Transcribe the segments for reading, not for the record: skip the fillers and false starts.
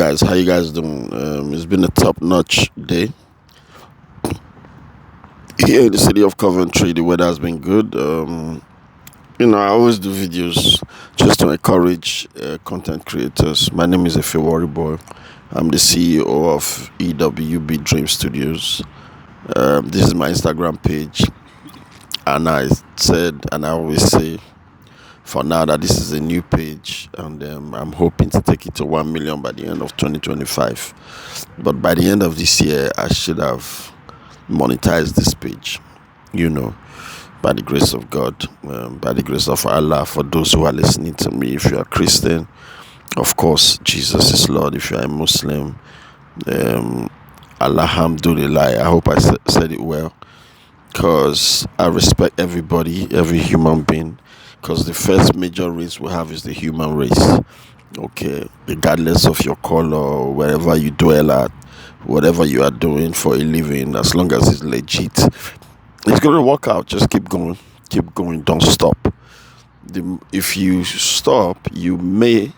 guys, how you guys doing? It's been a top-notch day here in the city of Coventry. The weather has been good. I always do videos just to encourage content creators. My name is Efe Boy. I'm the CEO of EWB Dream Studios. This is my Instagram page, and I always say, for now, that this is a new page, and I'm hoping to take it to 1 million by the end of 2025. But by the end of this year, I should have monetized this page, you know, by the grace of God, by the grace of Allah. For those who are listening to me, if you are Christian, of course, Jesus is Lord. If you are a Muslim, Alhamdulillah. I hope I said it well, because I respect everybody, every human being, because the first major race we have is the human race. Okay, regardless of your color, wherever you dwell at, whatever you are doing for a living, as long as it's legit, it's going to work out. Just keep going, don't stop. If you stop, you may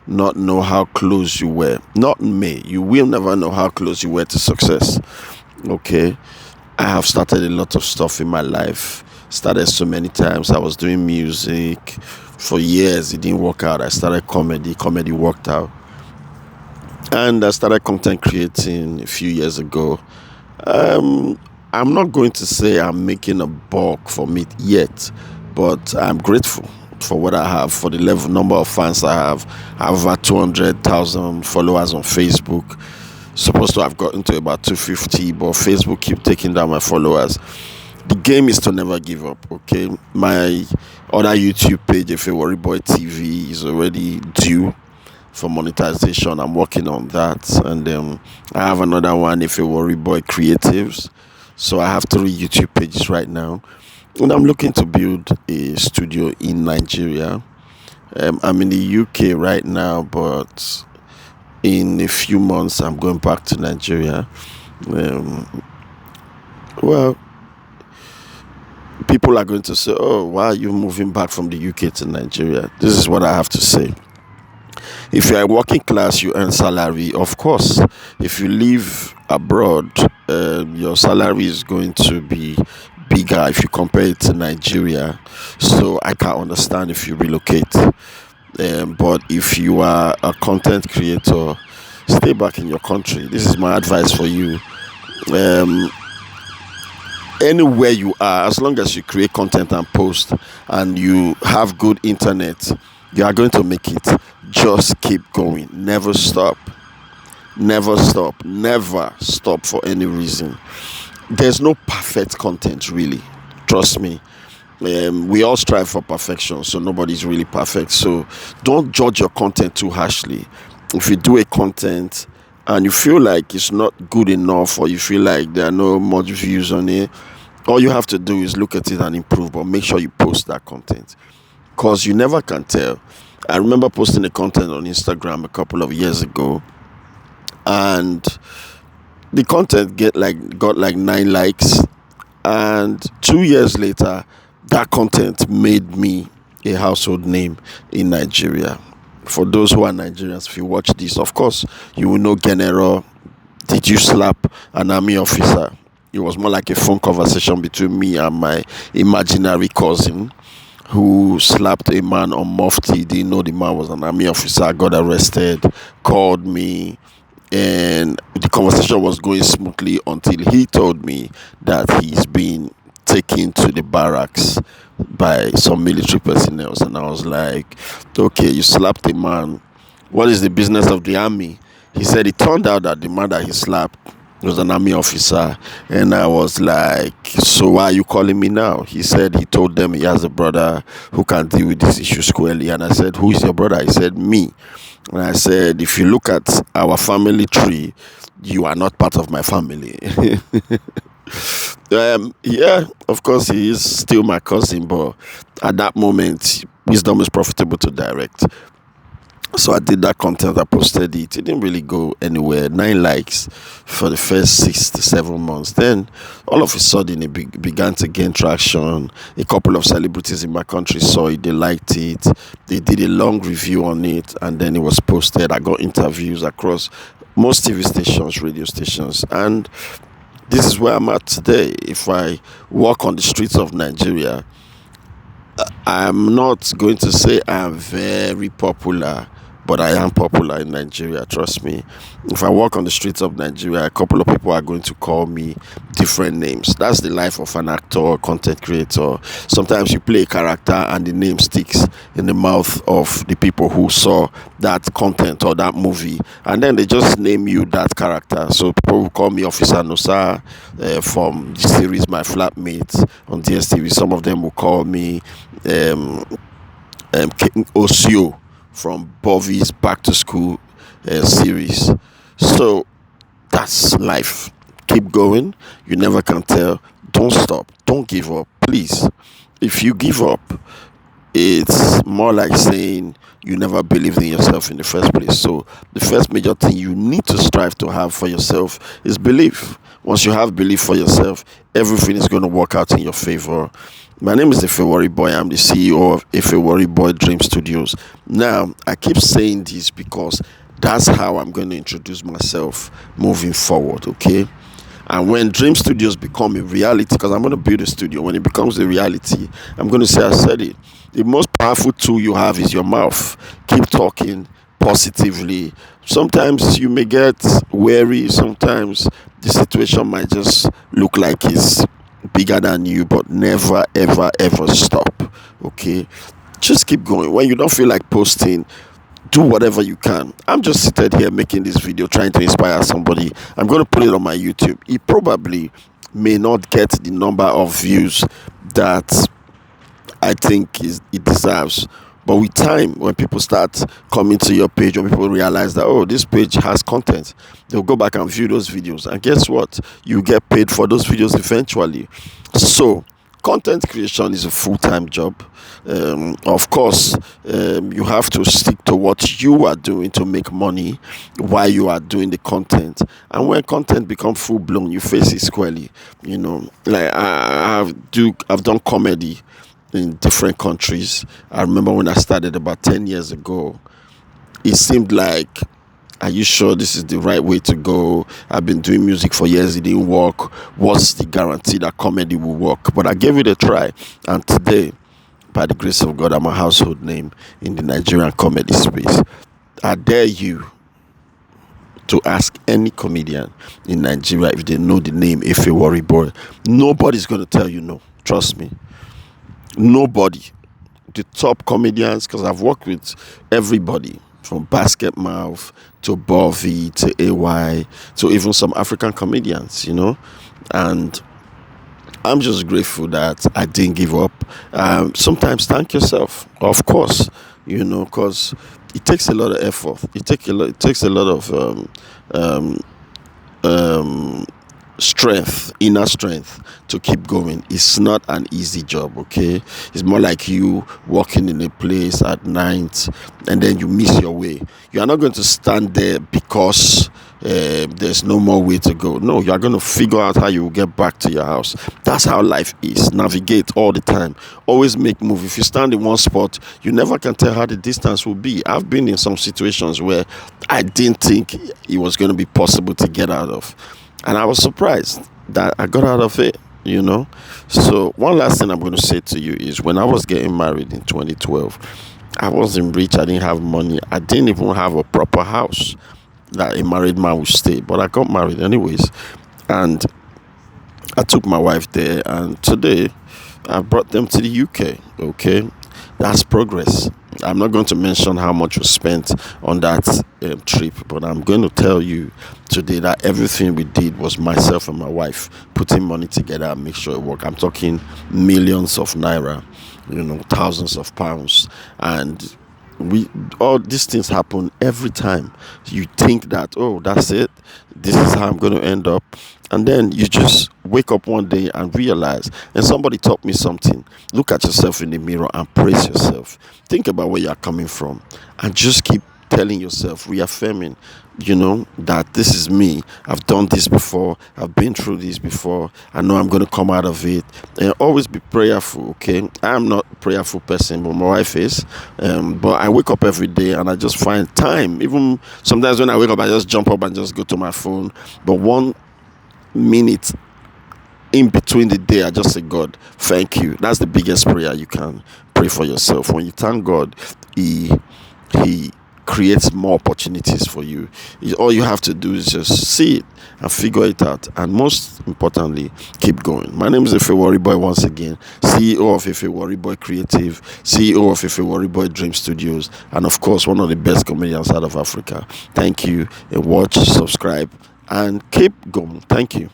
not know how close you were. You will never know how close you were to success. Okay, I have started a lot of stuff in my life. Started so many times. I was doing music for years. It didn't work out. I started comedy. Comedy worked out. And I started content creating a few years ago. I'm not going to say I'm making a buck from it yet, but I'm grateful for what I have, for the level number of fans I have. I have over 200,000 followers on Facebook. Supposed to have gotten to about 250, but Facebook keep taking down my followers. The game is to never give up. Okay, my other YouTube page, If a Worry Boy TV, is already due for monetization. I'm working on that, and I have another one, If a Worry Boy Creatives. So I have 3 YouTube pages right now, and I'm looking to build a studio in Nigeria. I'm in the UK right now, but in a few months I'm going back to Nigeria. Well, people are going to say, "Oh, why are you moving back from the UK to Nigeria?" This is what I have to say. If you are working class, you earn salary. Of course, if you live abroad, your salary is going to be bigger if you compare it to Nigeria. So I can understand if you relocate. But if you are a content creator, stay back in your country. This is my advice for you. Anywhere you are, as long as you create content and post and you have good internet, you are going to make it. Just keep going. Never stop. Never stop for any reason. There's no perfect content, really. Trust me. We all strive for perfection, so nobody's really perfect. So don't judge your content too harshly. If you do a content and you feel like it's not good enough, or you feel like there are no much views on it, all you have to do is look at it and improve, but make sure you post that content, because you never can tell. I remember posting a content on Instagram a couple of years ago, and the content got like 9 likes, and 2 years later that content made me a household name in Nigeria. For those who are Nigerians, if you watch this, of course you will know General Did You Slap an Army Officer. It was more like a phone conversation between me and my imaginary cousin, who slapped a man on Mufti. Didn't know the man was an army officer, got arrested, called me, and the conversation was going smoothly until he told me that he's been taken to the barracks by some military personnel. And I was like, okay, you slapped a man. What is the business of the army? He said it turned out that the man that he slapped was an army officer. And I was like, so why are you calling me now? He said he told them he has a brother who can deal with this issue squarely. And I said, who is your brother? He said, me. And I said, if you look at our family tree, you are not part of my family. Yeah, of course he is still my cousin, but at that moment wisdom is profitable to direct. So I did that content. I posted it. It didn't really go anywhere. 9 likes for the first 6 to 7 months. Then all of a sudden it began to gain traction. A couple of celebrities in my country saw it. They liked it. They did a long review on it, and then it was posted. I got interviews across most TV stations, radio stations, and this is where I'm at today. If I walk on the streets of Nigeria, I'm not going to say I'm very popular, but I am popular in Nigeria, trust me. If I walk on the streets of Nigeria, a couple of people are going to call me different names. That's the life of an actor or content creator. Sometimes you play a character and the name sticks in the mouth of the people who saw that content or that movie, and then they just name you that character. So people will call me Officer Nosa from the series My Flatmate on DSTV. Some of them will call me um, King Osio from Bobby's Back to School series. So that's life. Keep going. You never can tell. Don't stop. Don't give up. Please. If you give up, it's more like saying you never believed in yourself in the first place. So the first major thing you need to strive to have for yourself is belief. Once you have belief for yourself, everything is going to work out in your favor. My name is Ifewori Boy. I'm the CEO of Ifewori Boy Dream Studios. Now, I keep saying this because that's how I'm going to introduce myself moving forward, okay? And when Dream Studios become a reality, because I'm going to build a studio, when it becomes a reality, I'm going to say, I said it. The most powerful tool you have is your mouth. Keep talking positively. Sometimes you may get weary. Sometimes the situation might just look like it's bigger than you, but never, ever, ever stop. Okay? Just keep going. When you don't feel like posting, do whatever you can. I'm just seated here making this video, trying to inspire somebody. I'm going to put it on my YouTube. It probably may not get the number of views that I think it deserves. But with time, when people start coming to your page, when people realize that, oh, this page has content, they'll go back and view those videos. And guess what? You get paid for those videos eventually. So, content creation is a full-time job. Of course, you have to stick to what you are doing to make money while you are doing the content. And when content becomes full-blown, you face it squarely. You know, like I've done comedy in different countries. I remember when I started about 10 years ago, it seemed like, are you sure this is the right way to go? I've been doing music for years, it didn't work. What's the guarantee that comedy will work? But I gave it a try, and today, by the grace of God, I'm a household name in the Nigerian comedy space. I dare you to ask any comedian in Nigeria if they know the name Ifewori Boy. Nobody's going to tell you no. Trust me. Nobody. The top comedians, because I've worked with everybody from Basket Mouth to Bovey to AY to even some African comedians, you know, and I'm just grateful that I didn't give up. Sometimes thank yourself, of course, you know, because it takes a lot of effort. It takes a lot of strength, inner strength, to keep going. It's not an easy job, okay? It's more like you walking in a place at night and then you miss your way. You are not going to stand there because there's no more way to go. No, you are going to figure out how you will get back to your house. That's how life is. Navigate all the time. Always make move. If you stand in one spot, you never can tell how the distance will be. I've been in some situations where I didn't think it was going to be possible to get out of, and I was surprised that I got out of it, you know. So one last thing I'm going to say to you is, when I was getting married in 2012, I wasn't rich. I didn't have money. I didn't even have a proper house that a married man would stay. But I got married anyways. And I took my wife there. And today, I brought them to the UK, okay? That's progress. I'm not going to mention how much was spent on that trip, but I'm going to tell you today that everything we did was myself and my wife putting money together and make sure it worked. I'm talking millions of naira, you know, thousands of pounds, and all these things happen every time you think that, oh, that's it, this is how I'm going to end up, and then you just wake up one day and realize. And somebody taught me something: look at yourself in the mirror and praise yourself. Think about where you're coming from and just keep telling yourself, reaffirming, that this is me. I've done this before. I've been through this before. I know I'm going to come out of it. And always be prayerful, okay? I'm not a prayerful person, but my wife is. But I wake up every day and I just find time. Even sometimes when I wake up, I just jump up and just go to my phone. But 1 minute in between the day, I just say, God, thank you. That's the biggest prayer you can pray for yourself. When you thank God, He creates more opportunities for you. All you have to do is just see it and figure it out. And most importantly, keep going. My name is Efe Worry Boy once again, CEO of Efe Worry Boy Creative, CEO of Efe Worry Boy Dream Studios, and of course, one of the best comedians out of Africa. Thank you. And watch, subscribe, and keep going. Thank you.